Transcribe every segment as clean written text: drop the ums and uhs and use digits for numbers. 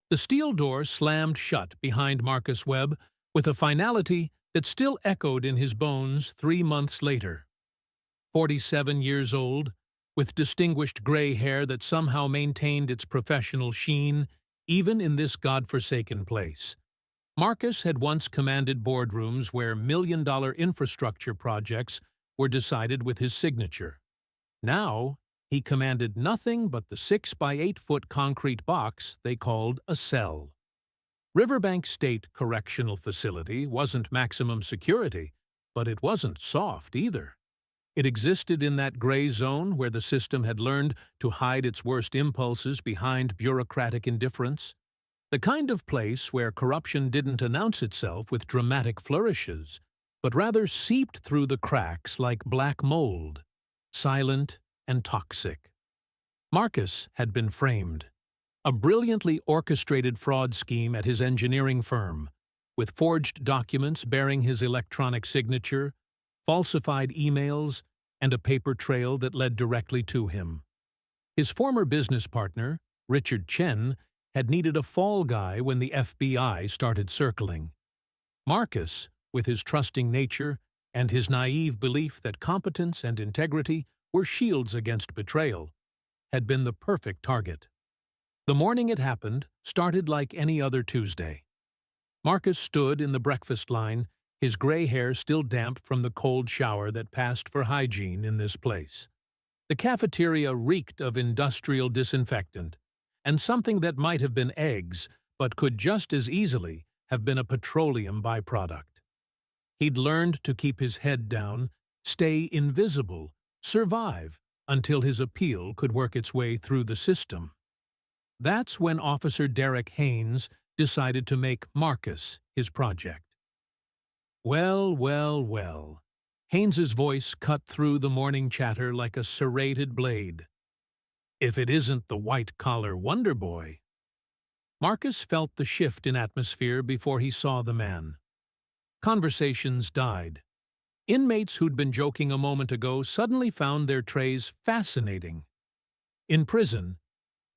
The steel door slammed shut behind Marcus Webb with a finality that still echoed in his bones 3 months later. 47 years old, with distinguished gray hair that somehow maintained its professional sheen, even in this godforsaken place. Marcus had once commanded boardrooms where million-dollar infrastructure projects were decided with his signature. Now, he commanded nothing but the 6-by-8-foot concrete box they called a cell. Riverbank State Correctional Facility wasn't maximum security, but it wasn't soft either. It existed in that gray zone where the system had learned to hide its worst impulses behind bureaucratic indifference. The kind of place where corruption didn't announce itself with dramatic flourishes, but rather seeped through the cracks like black mold, silent and toxic. Marcus had been framed. A brilliantly orchestrated fraud scheme at his engineering firm, with forged documents bearing his electronic signature, falsified emails, and a paper trail that led directly to him. His former business partner, Richard Chen, had needed a fall guy when the FBI started circling. Marcus, with his trusting nature and his naive belief that competence and integrity were shields against betrayal, had been the perfect target. The morning it happened started like any other Tuesday. Marcus stood in the breakfast line, his gray hair still damp from the cold shower that passed for hygiene in this place. The cafeteria reeked of industrial disinfectant, and something that might have been eggs, but could just as easily have been a petroleum byproduct. He'd learned to keep his head down, stay invisible, survive, until his appeal could work its way through the system. That's when Officer Derek Haynes decided to make Marcus his project. Well, well, well. Haynes's voice cut through the morning chatter like a serrated blade. If it isn't the white-collar wonder boy. Marcus felt the shift in atmosphere before he saw the man. Conversations died. Inmates who'd been joking a moment ago suddenly found their trays fascinating. In prison,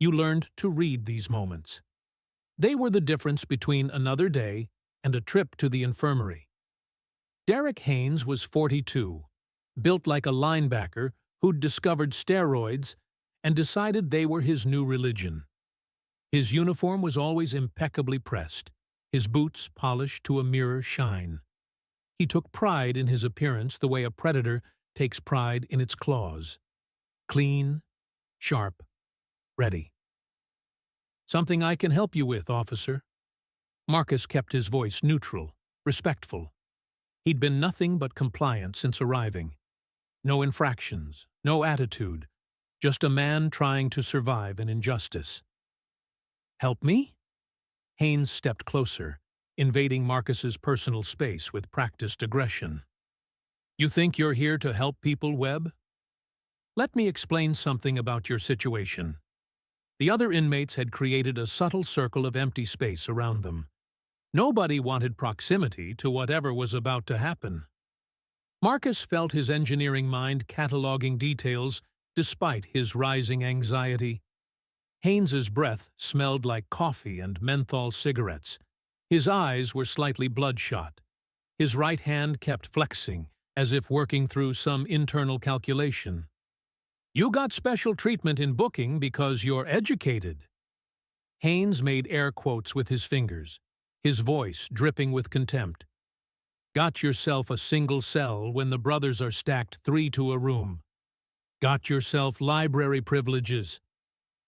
you learned to read these moments. They were the difference between another day and a trip to the infirmary. Derek Haynes was 42, built like a linebacker who'd discovered steroids and decided they were his new religion. His uniform was always impeccably pressed, his boots polished to a mirror shine. He took pride in his appearance the way a predator takes pride in its claws. Clean, sharp, ready. "Something I can help you with, officer." Marcus kept his voice neutral, respectful. He'd been nothing but compliant since arriving. No infractions, no attitude, just a man trying to survive an injustice. "Help me?" Haynes stepped closer, invading Marcus's personal space with practiced aggression. "You think you're here to help people, Webb? Let me explain something about your situation." The other inmates had created a subtle circle of empty space around them. Nobody wanted proximity to whatever was about to happen. Marcus felt his engineering mind cataloging details despite his rising anxiety. Haynes's breath smelled like coffee and menthol cigarettes. His eyes were slightly bloodshot. His right hand kept flexing, as if working through some internal calculation. "You got special treatment in booking because you're educated." Haynes made air quotes with his fingers, his voice dripping with contempt. "Got yourself a single cell when the brothers are stacked 3 to a room. Got yourself library privileges.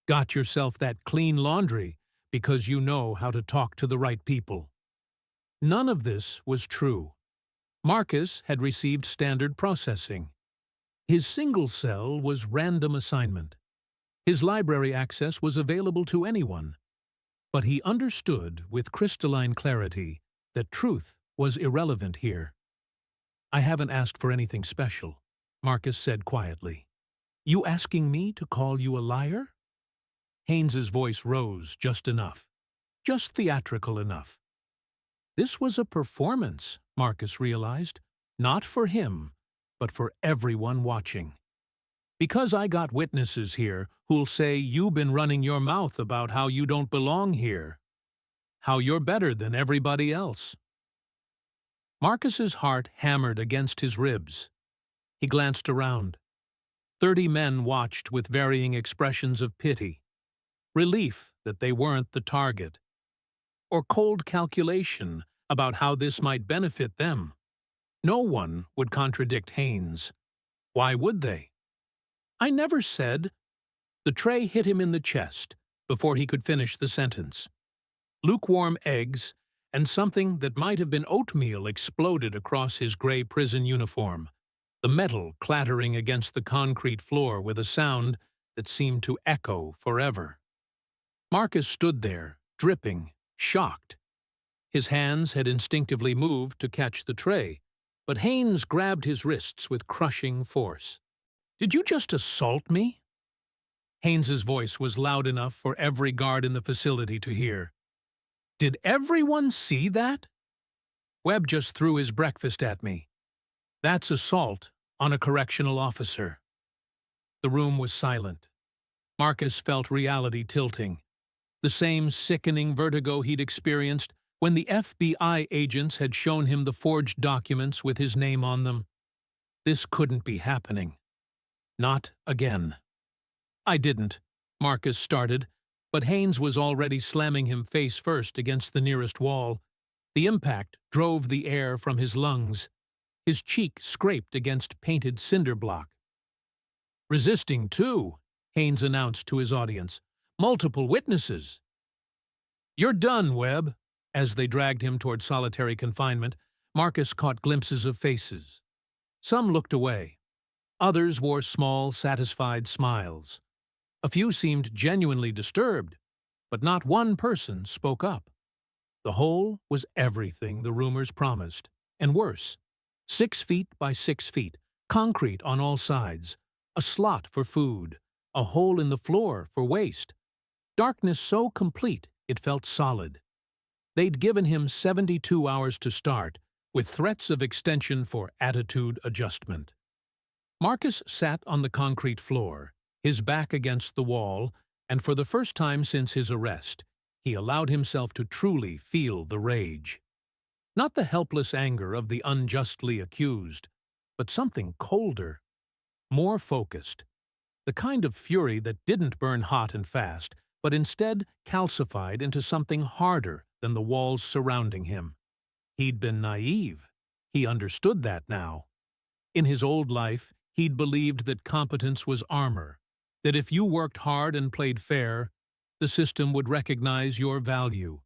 Got yourself that clean laundry because you know how to talk to the right people." None of this was true. Marcus had received standard processing. His single cell was random assignment. His library access was available to anyone. But he understood with crystalline clarity that truth was irrelevant here. "I haven't asked for anything special," Marcus said quietly. "You asking me to call you a liar?" Haynes's voice rose just enough, just theatrical enough. This was a performance, Marcus realized, not for him, but for everyone watching. "Because I got witnesses here who'll say you've been running your mouth about how you don't belong here." how you're better than everybody else." Marcus's heart hammered against his ribs. He glanced around. 30 men watched with varying expressions of pity, relief that they weren't the target, or cold calculation about how this might benefit them. No one would contradict Haynes. Why would they? "I never said—" The tray hit him in the chest before he could finish the sentence. Lukewarm eggs and something that might have been oatmeal exploded across his gray prison uniform, the metal clattering against the concrete floor with a sound that seemed to echo forever. Marcus stood there, dripping, shocked. His hands had instinctively moved to catch the tray, but Haynes grabbed his wrists with crushing force. "Did you just assault me?" Haynes's voice was loud enough for every guard in the facility to hear. "Did everyone see that?" "Webb just threw his breakfast at me. That's assault on a correctional officer." The room was silent. Marcus felt reality tilting, the same sickening vertigo he'd experienced when the FBI agents had shown him the forged documents with his name on them. This couldn't be happening. Not again. "I didn't," Marcus started, but Haynes was already slamming him face first against the nearest wall. The impact drove the air from his lungs. His cheek scraped against painted cinder block. "Resisting, too," Haynes announced to his audience. "Multiple witnesses." "You're done, Webb." As they dragged him toward solitary confinement, Marcus caught glimpses of faces. Some looked away. Others wore small, satisfied smiles. A few seemed genuinely disturbed, but not one person spoke up. The hole was everything the rumors promised, and worse. 6 feet by 6 feet, concrete on all sides, a slot for food, a hole in the floor for waste. Darkness so complete it felt solid. They'd given him 72 hours to start, with threats of extension for attitude adjustment. Marcus sat on the concrete floor, his back against the wall, and for the first time since his arrest, he allowed himself to truly feel the rage. Not the helpless anger of the unjustly accused, but something colder, more focused, the kind of fury that didn't burn hot and fast, but instead calcified into something harder than the walls surrounding him. He'd been naive. He understood that now. In his old life, he'd believed that competence was armor, that if you worked hard and played fair, the system would recognize your value.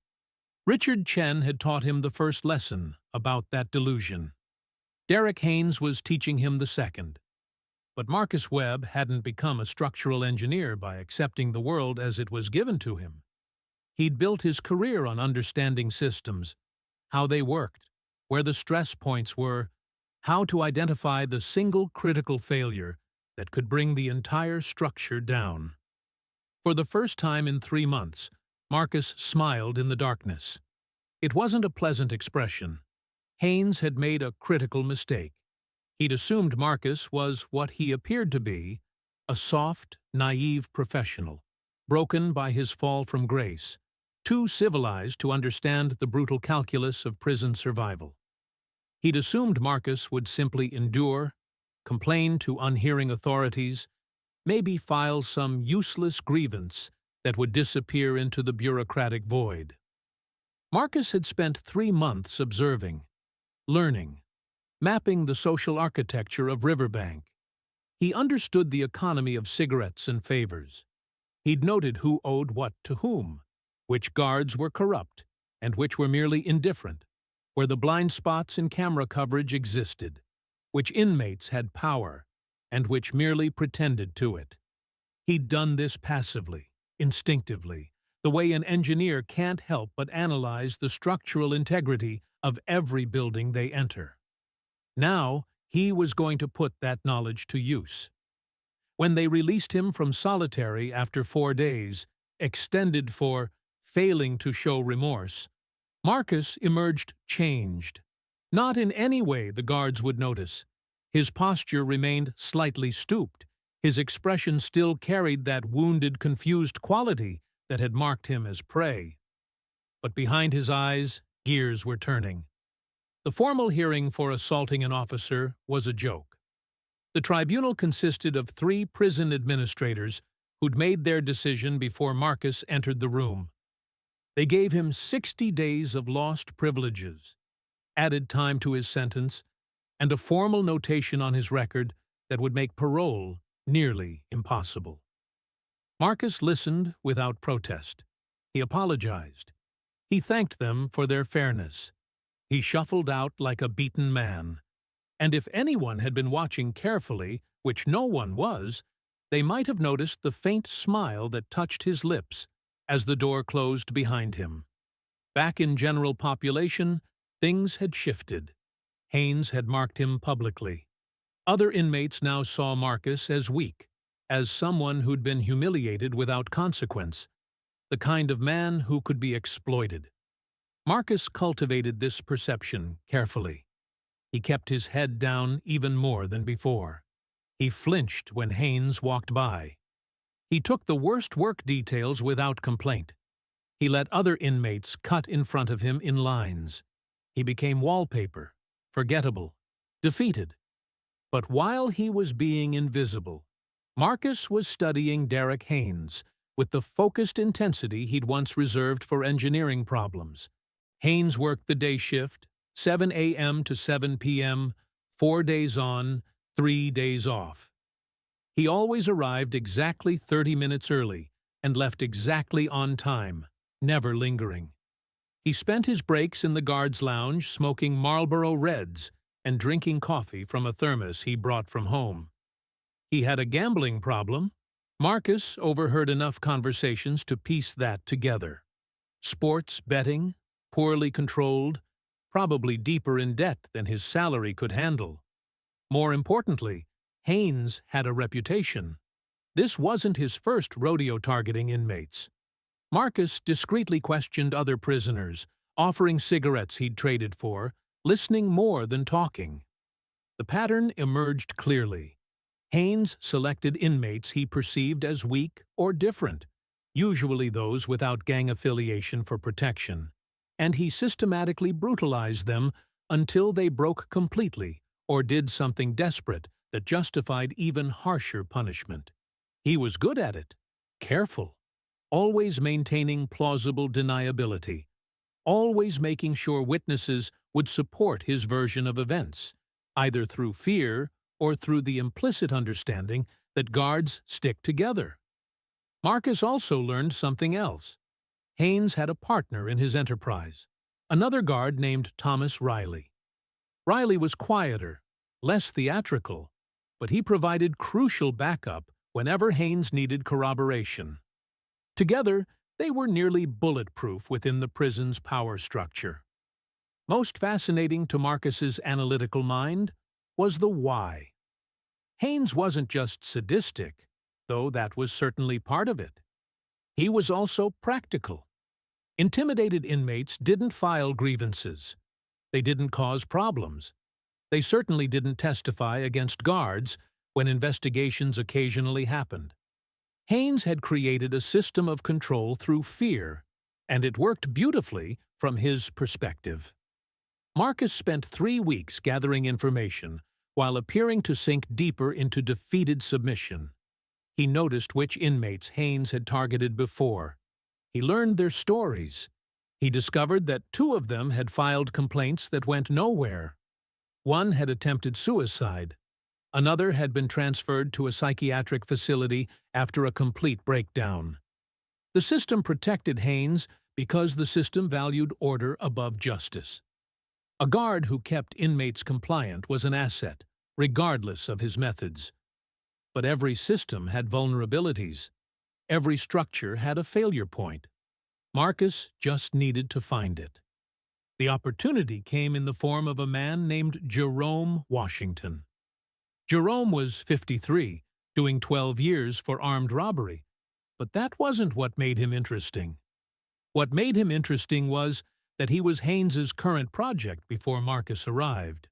Richard Chen had taught him the first lesson about that delusion. Derek Haynes was teaching him the second. But Marcus Webb hadn't become a structural engineer by accepting the world as it was given to him. He'd built his career on understanding systems, how they worked, where the stress points were, how to identify the single critical failure that could bring the entire structure down. For the first time in 3 months, Marcus smiled in the darkness. It wasn't a pleasant expression. Haynes had made a critical mistake. He'd assumed Marcus was what he appeared to be, a soft, naive professional, broken by his fall from grace, too civilized to understand the brutal calculus of prison survival. He'd assumed Marcus would simply endure, complain to unhearing authorities, maybe file some useless grievance that would disappear into the bureaucratic void. Marcus had spent 3 months observing, learning, mapping the social architecture of Riverbank. He understood the economy of cigarettes and favors. He'd noted who owed what to whom, which guards were corrupt, and which were merely indifferent, where the blind spots in camera coverage existed, which inmates had power, and which merely pretended to it. He'd done this passively, instinctively, the way an engineer can't help but analyze the structural integrity of every building they enter. Now, he was going to put that knowledge to use. When they released him from solitary after 4 days, extended for failing to show remorse, Marcus emerged changed. Not in any way the guards would notice. His posture remained slightly stooped. His expression still carried that wounded, confused quality that had marked him as prey. but behind his eyes, gears were turning. The formal hearing for assaulting an officer was a joke. The tribunal consisted of 3 prison administrators who'd made their decision before Marcus entered the room. They gave him 60 days of lost privileges, added time to his sentence, and a formal notation on his record that would make parole nearly impossible. Marcus listened without protest. He apologized. He thanked them for their fairness. He shuffled out like a beaten man. And if anyone had been watching carefully, which no one was, they might have noticed the faint smile that touched his lips as the door closed behind him. Back in general population, things had shifted. Haynes had marked him publicly. Other inmates now saw Marcus as weak, as someone who'd been humiliated without consequence, the kind of man who could be exploited. Marcus cultivated this perception carefully. He kept his head down even more than before. He flinched when Haynes walked by. He took the worst work details without complaint. He let other inmates cut in front of him in lines. He became wallpaper, forgettable, defeated. But while he was being invisible, Marcus was studying Derek Haynes with the focused intensity he'd once reserved for engineering problems. Haynes worked the day shift, 7 a.m. to 7 p.m., 4 days on, 3 days off. He always arrived exactly 30 minutes early and left exactly on time, never lingering. He spent his breaks in the guards' lounge smoking Marlboro Reds and drinking coffee from a thermos he brought from home. He had a gambling problem. Marcus overheard enough conversations to piece that together. Sports betting, poorly controlled, probably deeper in debt than his salary could handle. More importantly, Haynes had a reputation. This wasn't his first rodeo targeting inmates. Marcus discreetly questioned other prisoners, offering cigarettes he'd traded for, listening more than talking. The pattern emerged clearly. Haynes selected inmates he perceived as weak or different, usually those without gang affiliation for protection, and he systematically brutalized them until they broke completely or did something desperate that justified even harsher punishment. He was good at it, careful, always maintaining plausible deniability, always making sure witnesses would support his version of events, either through fear or through the implicit understanding that guards stick together. Marcus also learned something else. Haynes had a partner in his enterprise, another guard named Thomas Riley. Riley was quieter, less theatrical, but he provided crucial backup whenever Haynes needed corroboration. Together, they were nearly bulletproof within the prison's power structure. Most fascinating to Marcus's analytical mind was the why. Haynes wasn't just sadistic, though that was certainly part of it. He was also practical. Intimidated inmates didn't file grievances. They didn't cause problems. They certainly didn't testify against guards when investigations occasionally happened. Haynes had created a system of control through fear, and it worked beautifully from his perspective. Marcus spent 3 weeks gathering information while appearing to sink deeper into defeated submission. He noticed which inmates Haynes had targeted before. He learned their stories. He discovered that 2 of them had filed complaints that went nowhere. One had attempted suicide. Another had been transferred to a psychiatric facility after a complete breakdown. The system protected Haynes because the system valued order above justice. A guard who kept inmates compliant was an asset, regardless of his methods. But every system had vulnerabilities. Every structure had a failure point. Marcus just needed to find it. The opportunity came in the form of a man named Jerome Washington. Jerome was 53, doing 12 years for armed robbery, but that wasn't what made him interesting. What made him interesting was that he was Haynes's current project before Marcus arrived.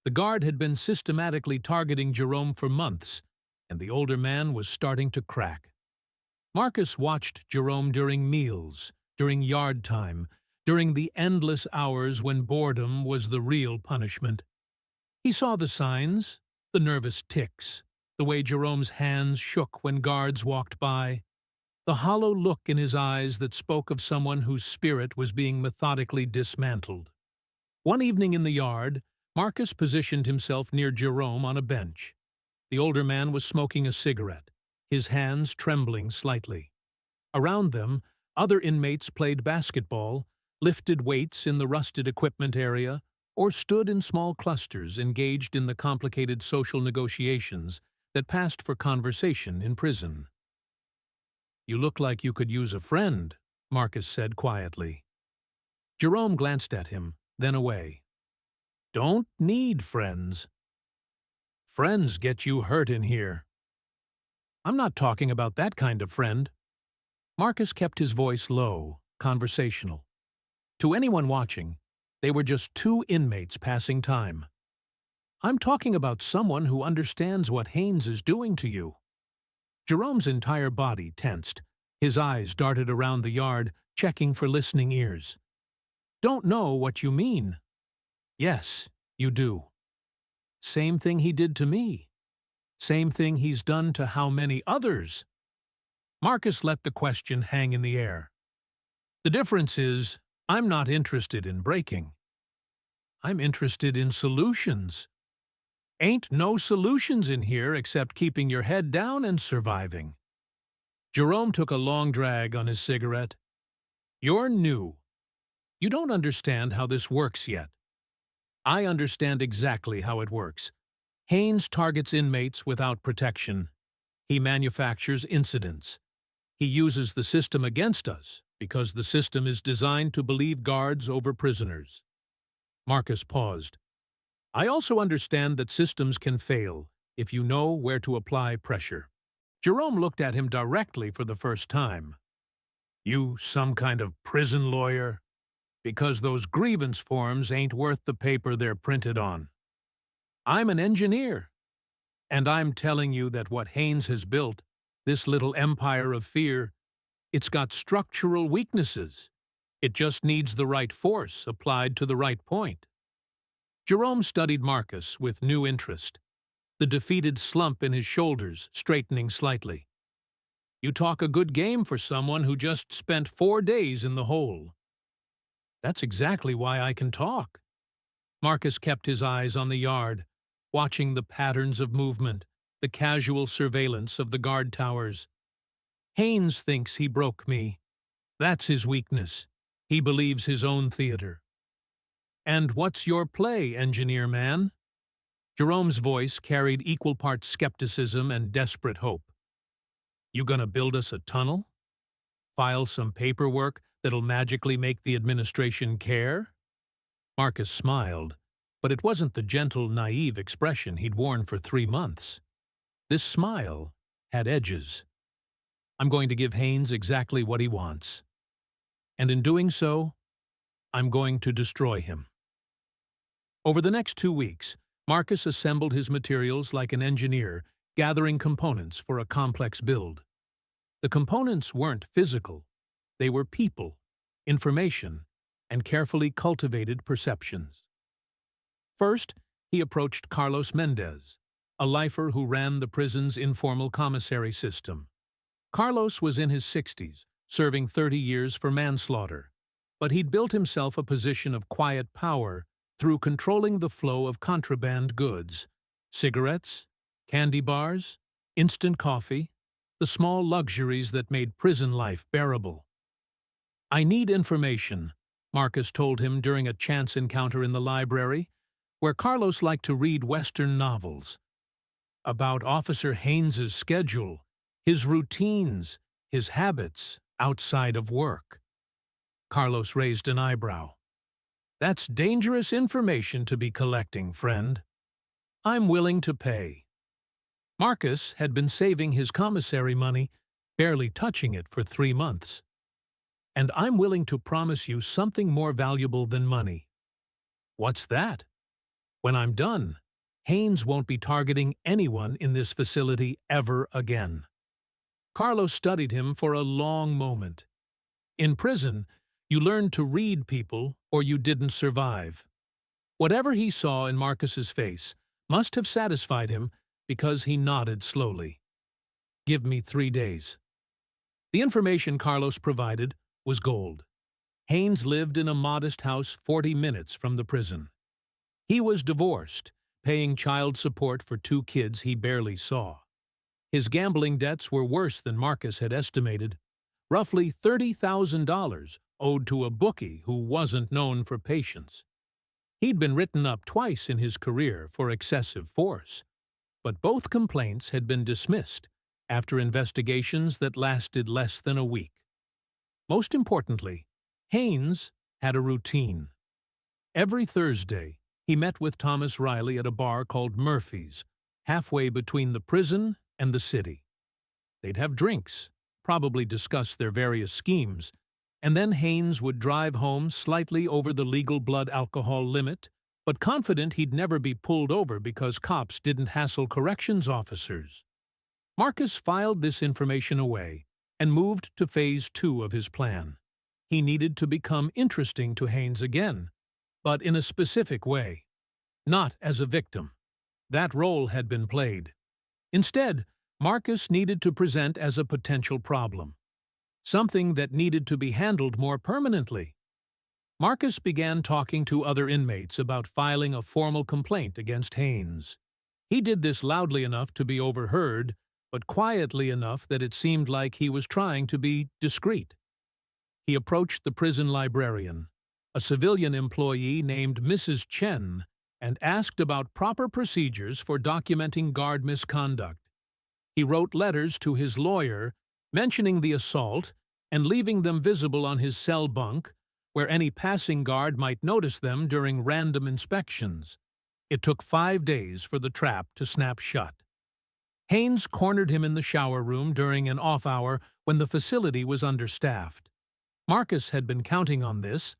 The guard had been systematically targeting Jerome for months, and the older man was starting to crack. Marcus watched Jerome during meals, during yard time, during the endless hours when boredom was the real punishment. He saw the signs, the nervous tics, the way Jerome's hands shook when guards walked by, the hollow look in his eyes that spoke of someone whose spirit was being methodically dismantled. One evening in the yard, Marcus positioned himself near Jerome on a bench. The older man was smoking a cigarette, his hands trembling slightly. Around them, other inmates played basketball, lifted weights in the rusted equipment area, or stood in small clusters engaged in the complicated social negotiations that passed for conversation in prison. "You look like you could use a friend," Marcus said quietly. Jerome glanced at him, then away. "Don't need friends. Friends get you hurt in here." "I'm not talking about that kind of friend." Marcus kept his voice low, conversational. To anyone watching, they were just two inmates passing time. "I'm talking about someone who understands what Haynes is doing to you." Jerome's entire body tensed. His eyes darted around the yard, checking for listening ears. "Don't know what you mean." "Yes, you do. Same thing he did to me. Same thing he's done to how many others?" Marcus let the question hang in the air. "The difference is, I'm not interested in breaking. I'm interested in solutions. Ain't no solutions in here except keeping your head down and surviving." Jerome took a long drag on his cigarette. "You're new. You don't understand how this works yet. I understand exactly how it works. Haynes targets inmates without protection. He manufactures incidents. He uses the system against us because the system is designed to believe guards over prisoners." Marcus paused. "I also understand that systems can fail if you know where to apply pressure." Jerome looked at him directly for the first time. "You some kind of prison lawyer? Because those grievance forms ain't worth the paper they're printed on." "I'm an engineer, and I'm telling you that what Haynes has built, this little empire of fear, it's got structural weaknesses. It just needs the right force applied to the right point." Jerome studied Marcus with new interest, the defeated slump in his shoulders straightening slightly. "You talk a good game for someone who just spent 4 days in the hole." "That's exactly why I can talk." Marcus kept his eyes on the yard, watching the patterns of movement, the casual surveillance of the guard towers. "Haynes thinks he broke me. That's his weakness. He believes his own theater." "And what's your play, engineer man?" Jerome's voice carried equal parts skepticism and desperate hope. "You gonna build us a tunnel? File some paperwork that'll magically make the administration care?" Marcus smiled, but it wasn't the gentle, naive expression he'd worn for 3 months. This smile had edges. "I'm going to give Haynes exactly what he wants. And in doing so, I'm going to destroy him." Over the next 2 weeks, Marcus assembled his materials like an engineer, gathering components for a complex build. The components weren't physical. They were people, information, and carefully cultivated perceptions. First, he approached Carlos Mendez, a lifer who ran the prison's informal commissary system. Carlos was in his 60s, serving 30 years for manslaughter, but he'd built himself a position of quiet power through controlling the flow of contraband goods: cigarettes, candy bars, instant coffee, the small luxuries that made prison life bearable. "I need information," Marcus told him during a chance encounter in the library, where Carlos liked to read Western novels, "about Officer Haynes's schedule, his routines, his habits outside of work." Carlos raised an eyebrow. "That's dangerous information to be collecting, friend. I'm willing to pay." Marcus had been saving his commissary money, barely touching it for 3 months. "And I'm willing to promise you something more valuable than money." "What's that?" "When I'm done, Haynes won't be targeting anyone in this facility ever again." Carlos studied him for a long moment. In prison, You learned to read people, or you didn't survive. Whatever he saw in Marcus's face must have satisfied him because he nodded slowly. Give me 3 days. The information Carlos provided was gold. Haynes lived in a modest house 40 minutes from the prison. He was divorced, paying child support for 2 kids he barely saw. His gambling debts were worse than Marcus had estimated, roughly $30,000 owed to a bookie who wasn't known for patience. He'd been written up twice in his career for excessive force, but both complaints had been dismissed after investigations that lasted less than a week. Most importantly, Haynes had a routine. Every Thursday, he met with Thomas Riley at a bar called Murphy's, halfway between the prison and the city. They'd have drinks, probably discuss their various schemes, and then Haynes would drive home slightly over the legal blood alcohol limit, but confident he'd never be pulled over because cops didn't hassle corrections officers. Marcus filed this information away and moved to phase 2 of his plan. He needed to become interesting to Haynes again, but in a specific way. Not as a victim. That role had been played. Instead, Marcus needed to present as a potential problem. Something that needed to be handled more permanently. Marcus began talking to other inmates about filing a formal complaint against Haynes. He did this loudly enough to be overheard, but quietly enough that it seemed like he was trying to be discreet. He approached the prison librarian, a civilian employee named Mrs. Chen, and asked about proper procedures for documenting guard misconduct. He wrote letters to his lawyer, mentioning the assault and leaving them visible on his cell bunk, where any passing guard might notice them during random inspections. It took 5 days for the trap to snap shut. Haynes cornered him in the shower room during an off hour when the facility was understaffed. Marcus had been counting on this.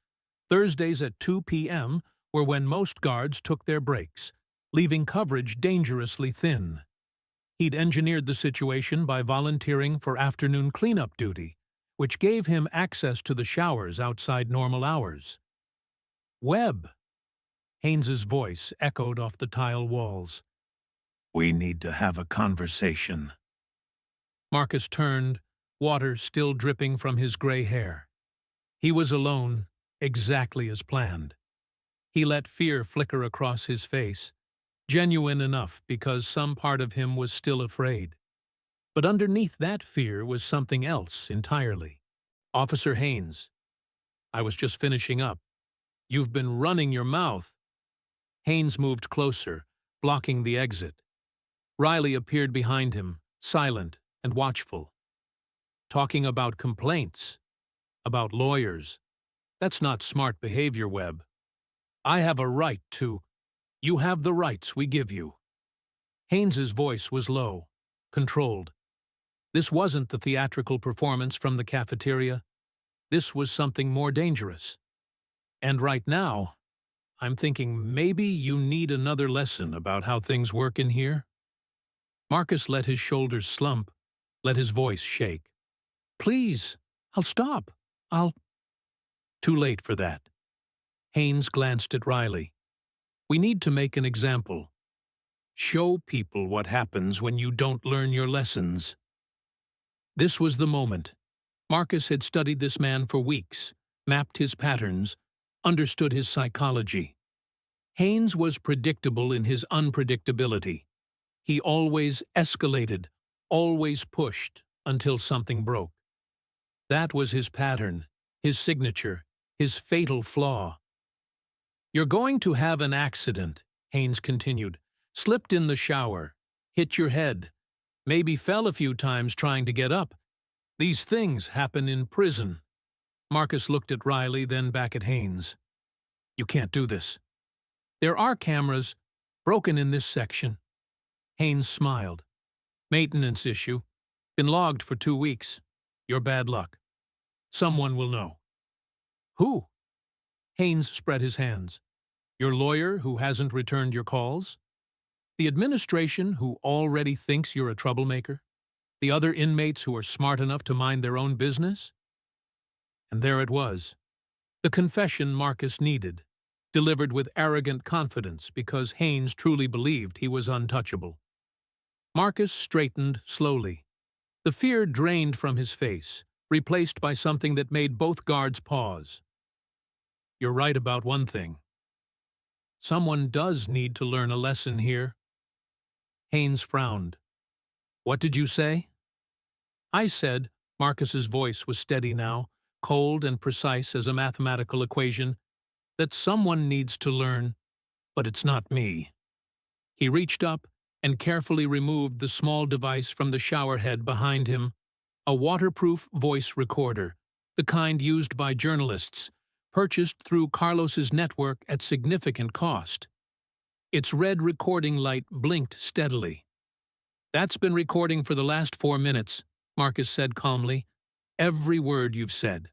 Thursdays at 2 p.m. were when most guards took their breaks, leaving coverage dangerously thin. He'd engineered the situation by volunteering for afternoon cleanup duty, which gave him access to the showers outside normal hours. Webb. Haynes's voice echoed off the tile walls. We need to have a conversation. Marcus turned, water still dripping from his gray hair. He was alone, exactly as planned. He let fear flicker across his face, genuine enough because some part of him was still afraid. But underneath that fear was something else entirely. Officer Haynes. I was just finishing up. You've been running your mouth. Haynes moved closer, blocking the exit. Riley appeared behind him, silent and watchful. Talking about complaints, about lawyers. That's not smart behavior, Webb. I have a right to. You have the rights we give you. Haynes's voice was low, controlled. This wasn't the theatrical performance from the cafeteria. This was something more dangerous. And right now, I'm thinking maybe you need another lesson about how things work in here. Marcus let his shoulders slump, let his voice shake. Please, I'll stop. Too late for that. Haynes glanced at Riley. We need to make an example. Show people what happens when you don't learn your lessons. This was the moment. Marcus had studied this man for weeks, mapped his patterns, understood his psychology. Haynes was predictable in his unpredictability. He always escalated, always pushed, until something broke. That was his pattern, his signature, his fatal flaw. You're going to have an accident, Haynes continued. Slipped in the shower, hit your head, maybe fell a few times trying to get up. These things happen in prison. Marcus looked at Riley, then back at Haynes. You can't do this. There are cameras, broken in this section. Haynes smiled. Maintenance issue. Been logged for 2 weeks. Your bad luck. Someone will know. Who? Haynes spread his hands. Your lawyer who hasn't returned your calls? The administration who already thinks you're a troublemaker? The other inmates who are smart enough to mind their own business? And there it was. The confession Marcus needed, delivered with arrogant confidence because Haynes truly believed he was untouchable. Marcus straightened slowly. The fear drained from his face, replaced by something that made both guards pause. "You're right about one thing. Someone does need to learn a lesson here." Haynes frowned. "What did you say?" "I said," Marcus's voice was steady now, cold and precise as a mathematical equation, "that someone needs to learn, but it's not me." He reached up and carefully removed the small device from the shower head behind him, a waterproof voice recorder, the kind used by journalists, purchased through Carlos's network at significant cost. Its red recording light blinked steadily. "That's been recording for the last 4 minutes," Marcus said calmly. "Every word you've said.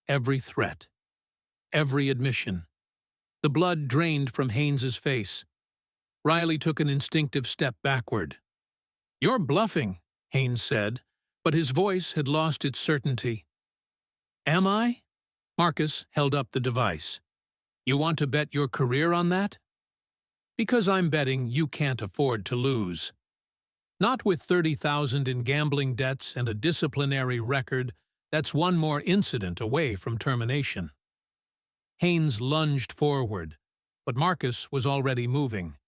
Every threat. Every admission." The blood drained from Haynes's face. Riley took an instinctive step backward. "You're bluffing," Haynes said, but his voice had lost its certainty. "Am I?" Marcus held up the device. "You want to bet your career on that?" "Because I'm betting you can't afford to lose. Not with 30,000 in gambling debts and a disciplinary record that's one more incident away from termination." Haynes lunged forward, but Marcus was already moving.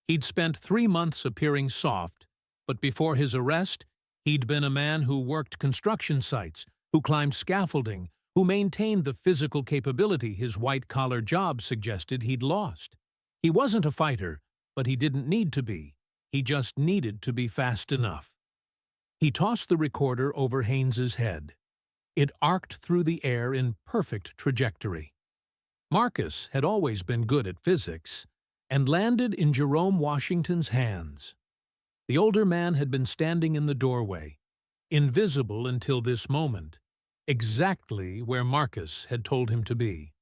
He'd spent 3 months appearing soft, but before his arrest, he'd been a man who worked construction sites, who climbed scaffolding, who maintained the physical capability his white-collar job suggested he'd lost. He wasn't a fighter, but he didn't need to be. He just needed to be fast enough. He tossed the recorder over Haynes's head. It arced through the air in perfect trajectory. Marcus had always been good at physics, and landed in Jerome Washington's hands. The older man had been standing in the doorway, invisible until this moment, exactly where Marcus had told him to be.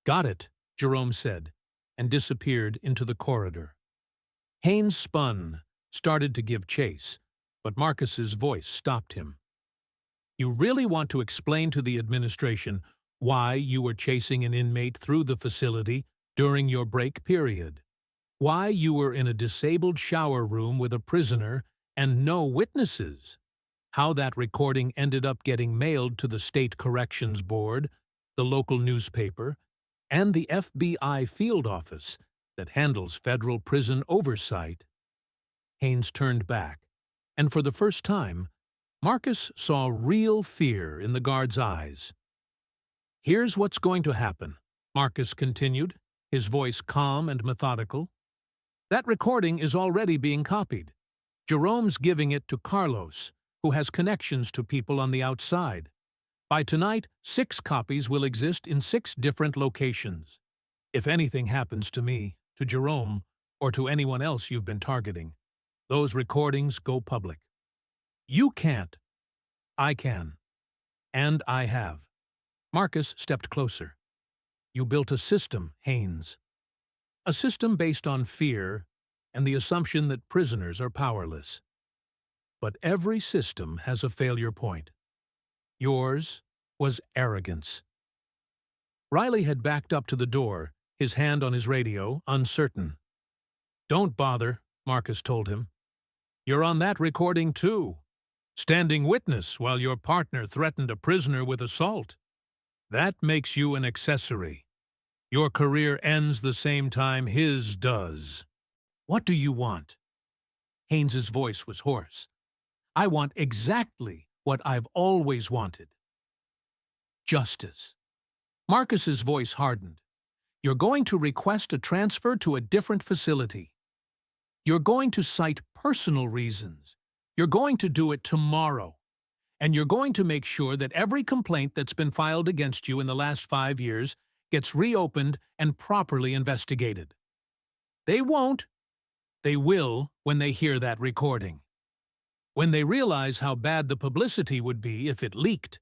"Got it," Jerome said, and disappeared into the corridor. Haynes spun, started to give chase, but Marcus's voice stopped him. "You really want to explain to the administration why you were chasing an inmate through the facility during your break period? Why you were in a disabled shower room with a prisoner and no witnesses? How that recording ended up getting mailed to the State Corrections Board, the local newspaper, and the FBI field office that handles federal prison oversight?" Haynes turned back, and for the first time, Marcus saw real fear in the guard's eyes. "Here's what's going to happen," Marcus continued, his voice calm and methodical. "That recording is already being copied. Jerome's giving it to Carlos, who has connections to people on the outside. By tonight, 6 copies will exist in 6 different locations. If anything happens to me, to Jerome, or to anyone else you've been targeting, those recordings go public. You can't. I can. And I have." Marcus stepped closer. "You built a system, Haynes. A system based on fear and the assumption that prisoners are powerless. But every system has a failure point. Yours was arrogance." Riley had backed up to the door, his hand on his radio, uncertain. "Don't bother," Marcus told him. "You're on that recording too, standing witness while your partner threatened a prisoner with assault. That makes you an accessory. Your career ends the same time his does." "What do you want?" Haynes's voice was hoarse. "I want exactly what I've always wanted. Justice." Marcus's voice hardened. "You're going to request a transfer to a different facility. You're going to cite personal reasons. You're going to do it tomorrow. And you're going to make sure that every complaint that's been filed against you in the last 5 years gets reopened and properly investigated. They won't. They will when they hear that recording. When they realize how bad the publicity would be if it leaked.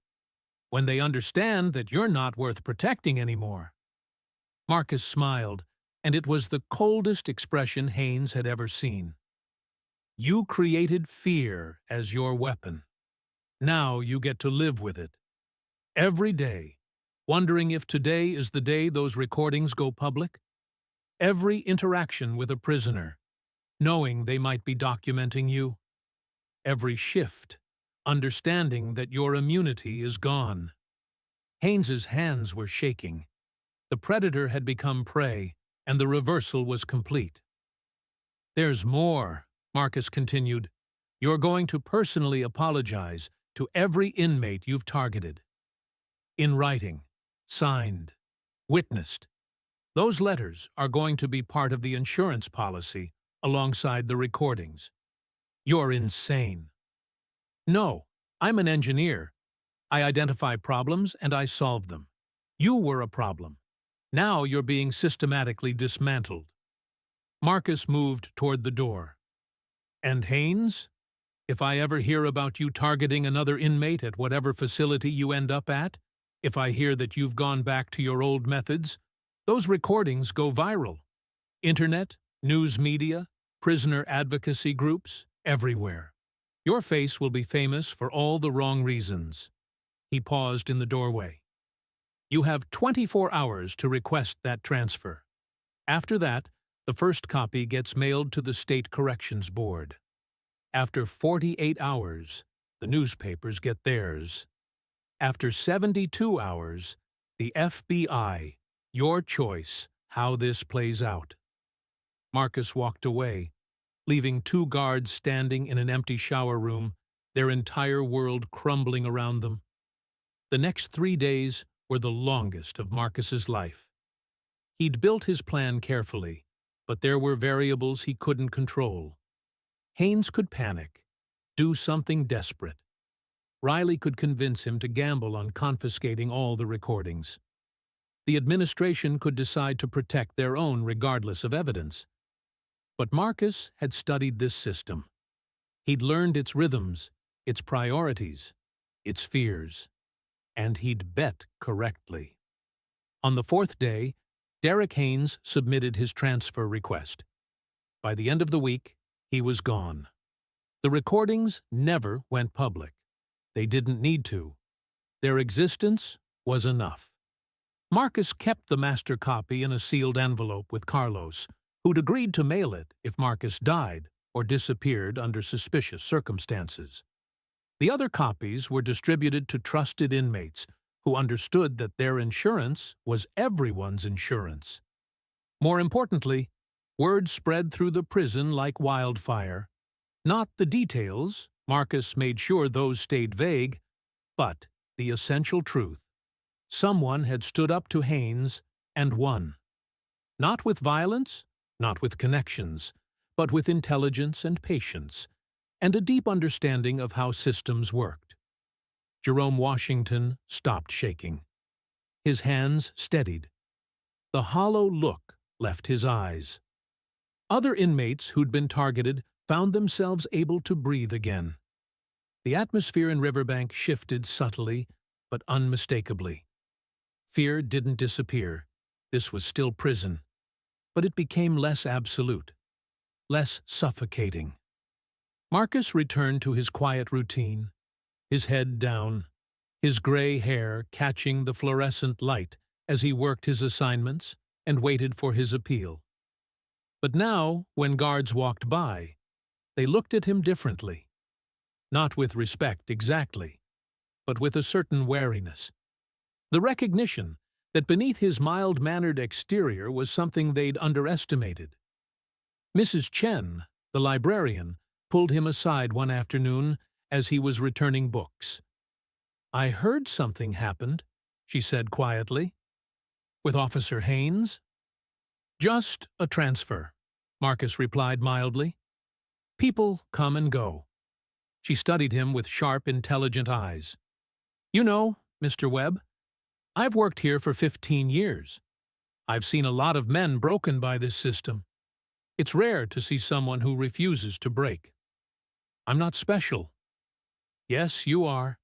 When they understand that you're not worth protecting anymore." Marcus smiled, and it was the coldest expression Haynes had ever seen. "You created fear as your weapon. Now you get to live with it. Every day, Wondering if today is the day those recordings go public? Every interaction with a prisoner, knowing they might be documenting you. Every shift, understanding that your immunity is gone. Haynes's hands were shaking. The predator had become prey, and the reversal was complete. "There's more," Marcus continued. "You're going to personally apologize to every inmate you've targeted. In writing, signed, witnessed. Those letters are going to be part of the insurance policy alongside the recordings." "You're insane." "No, I'm an engineer. I identify problems and I solve them. You were a problem. Now you're being systematically dismantled." Marcus moved toward the door. "And Haynes? If I ever hear about you targeting another inmate at whatever facility you end up at, if I hear that you've gone back to your old methods, those recordings go viral. Internet, news media, prisoner advocacy groups, everywhere. Your face will be famous for all the wrong reasons." He paused in the doorway. "You have 24 hours to request that transfer. After that, the first copy gets mailed to the State Corrections Board. After 48 hours, the newspapers get theirs. After 72 hours, the FBI, your choice, how this plays out." Marcus walked away, leaving 2 guards standing in an empty shower room, their entire world crumbling around them. The next 3 days were the longest of Marcus's life. He'd built his plan carefully, but there were variables he couldn't control. Haynes could panic, do something desperate. Riley could convince him to gamble on confiscating all the recordings. The administration could decide to protect their own regardless of evidence. But Marcus had studied this system. He'd learned its rhythms, its priorities, its fears. And he'd bet correctly. On the 4th day, Derek Haynes submitted his transfer request. By the end of the week, he was gone. The recordings never went public. They didn't need to. Their existence was enough. Marcus kept the master copy in a sealed envelope with Carlos, who'd agreed to mail it if Marcus died or disappeared under suspicious circumstances. The other copies were distributed to trusted inmates who understood that their insurance was everyone's insurance. More importantly, word spread through the prison like wildfire. Not the details, Marcus made sure those stayed vague, but the essential truth. Someone had stood up to Haynes and won. Not with violence, not with connections, but with intelligence and patience, and a deep understanding of how systems worked. Jerome Washington stopped shaking. His hands steadied. The hollow look left his eyes. Other inmates who'd been targeted found themselves able to breathe again. The atmosphere in Riverbank shifted subtly, but unmistakably. Fear didn't disappear. This was still prison. But it became less absolute, less suffocating. Marcus returned to his quiet routine, his head down, his gray hair catching the fluorescent light as he worked his assignments and waited for his appeal. But now, when guards walked by, they looked at him differently. Not with respect exactly, but with a certain wariness. The recognition that beneath his mild-mannered exterior was something they'd underestimated. Mrs. Chen, the librarian, pulled him aside one afternoon as he was returning books. "I heard something happened," she said quietly. "With Officer Haynes?" "Just a transfer," Marcus replied mildly. "People come and go." She studied him with sharp, intelligent eyes. "You know, Mr. Webb, I've worked here for 15 years. I've seen a lot of men broken by this system. It's rare to see someone who refuses to break. I'm not special." "Yes, you are."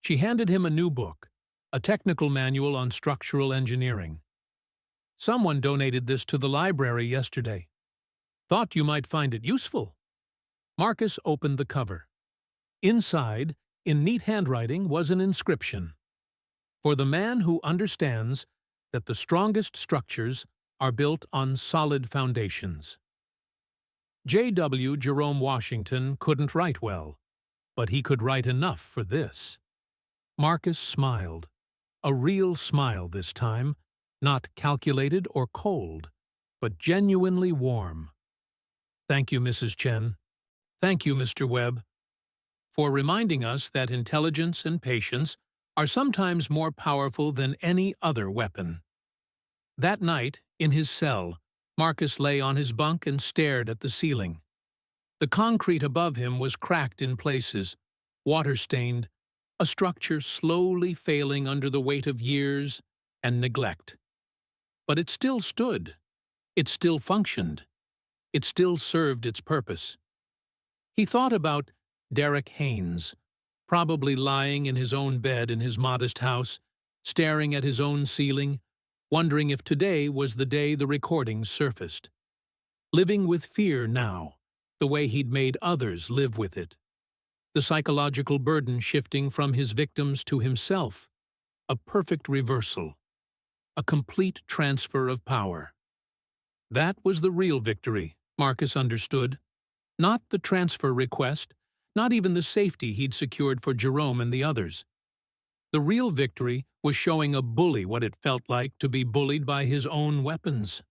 She handed him a new book, a technical manual on structural engineering. "Someone donated this to the library yesterday. Thought you might find it useful." Marcus opened the cover. Inside, in neat handwriting, was an inscription. for the man who understands that the strongest structures are built on solid foundations. J.W. Jerome Washington couldn't write well, but he could write enough for this. Marcus smiled, a real smile this time, not calculated or cold, but genuinely warm. Thank you, Mrs. Chen. Thank you, Mr. Webb, for reminding us that intelligence and patience are sometimes more powerful than any other weapon. That night, in his cell, Marcus lay on his bunk and stared at the ceiling. The concrete above him was cracked in places, water-stained, a structure slowly failing under the weight of years and neglect. But it still stood. It still functioned. It still served its purpose. He thought about Derek Haynes, probably lying in his own bed in his modest house, staring at his own ceiling, wondering if today was the day the recordings surfaced. Living with fear now, the way he'd made others live with it. The psychological burden shifting from his victims to himself. A perfect reversal. A complete transfer of power. That was the real victory, Marcus understood. Not the transfer request, not even the safety he'd secured for Jerome and the others. The real victory was showing a bully what it felt like to be bullied by his own weapons.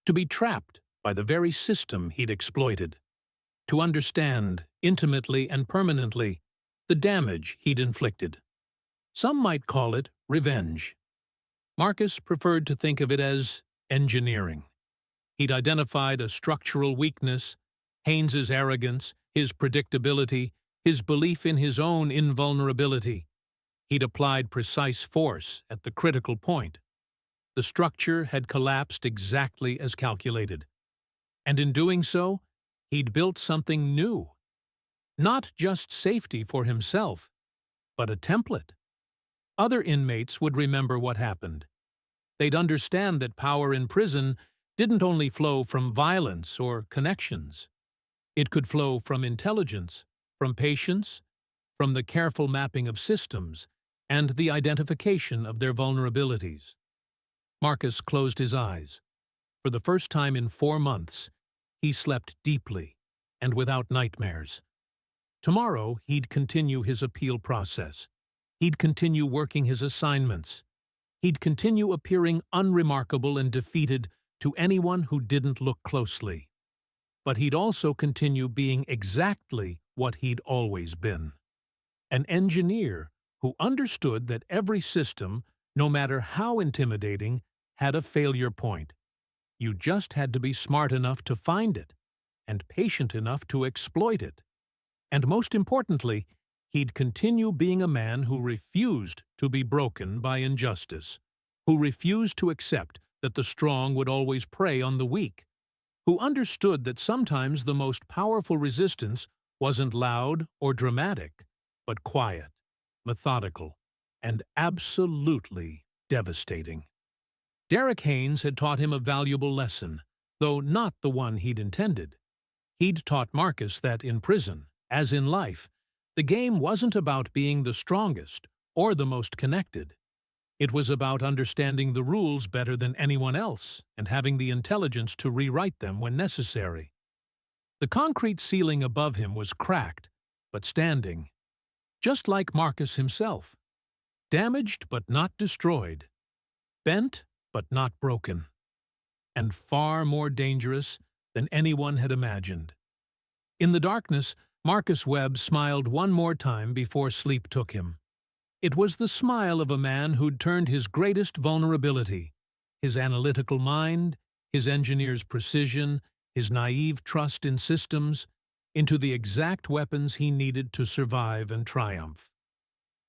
To be trapped by the very system he'd exploited. To understand, intimately and permanently, the damage he'd inflicted. Some might call it revenge. Marcus preferred to think of it as engineering. He'd identified a structural weakness, Haynes's arrogance, his predictability, his belief in his own invulnerability. He'd applied precise force at the critical point. The structure had collapsed exactly as calculated. And in doing so, he'd built something new. Not just safety for himself, but a template. Other inmates would remember what happened. They'd understand that power in prison didn't only flow from violence or connections. It could flow from intelligence, from patience, from the careful mapping of systems, and the identification of their vulnerabilities. Marcus closed his eyes. For the first time in 4 months, he slept deeply and without nightmares. Tomorrow, he'd continue his appeal process. He'd continue working his assignments. He'd continue appearing unremarkable and defeated to anyone who didn't look closely. But he'd also continue being exactly what he'd always been. An engineer who understood that every system, no matter how intimidating, had a failure point. You just had to be smart enough to find it, and patient enough to exploit it. And most importantly, he'd continue being a man who refused to be broken by injustice, who refused to accept that the strong would always prey on the weak, who understood that sometimes the most powerful resistance wasn't loud or dramatic, but quiet, methodical, and absolutely devastating. Derek Haynes had taught him a valuable lesson, though not the one he'd intended. He'd taught Marcus that in prison, as in life, the game wasn't about being the strongest or the most connected. It was about understanding the rules better than anyone else and having the intelligence to rewrite them when necessary. The concrete ceiling above him was cracked, but standing, just like Marcus himself. Damaged but not destroyed. Bent but not broken. And far more dangerous than anyone had imagined. In the darkness, Marcus Webb smiled one more time before sleep took him. It was the smile of a man who'd turned his greatest vulnerability, his analytical mind, his engineer's precision, his naive trust in systems, into the exact weapons he needed to survive and triumph.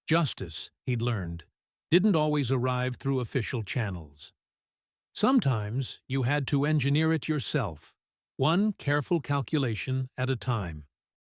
Justice, he'd learned, didn't always arrive through official channels. Sometimes you had to engineer it yourself, one careful calculation at a time.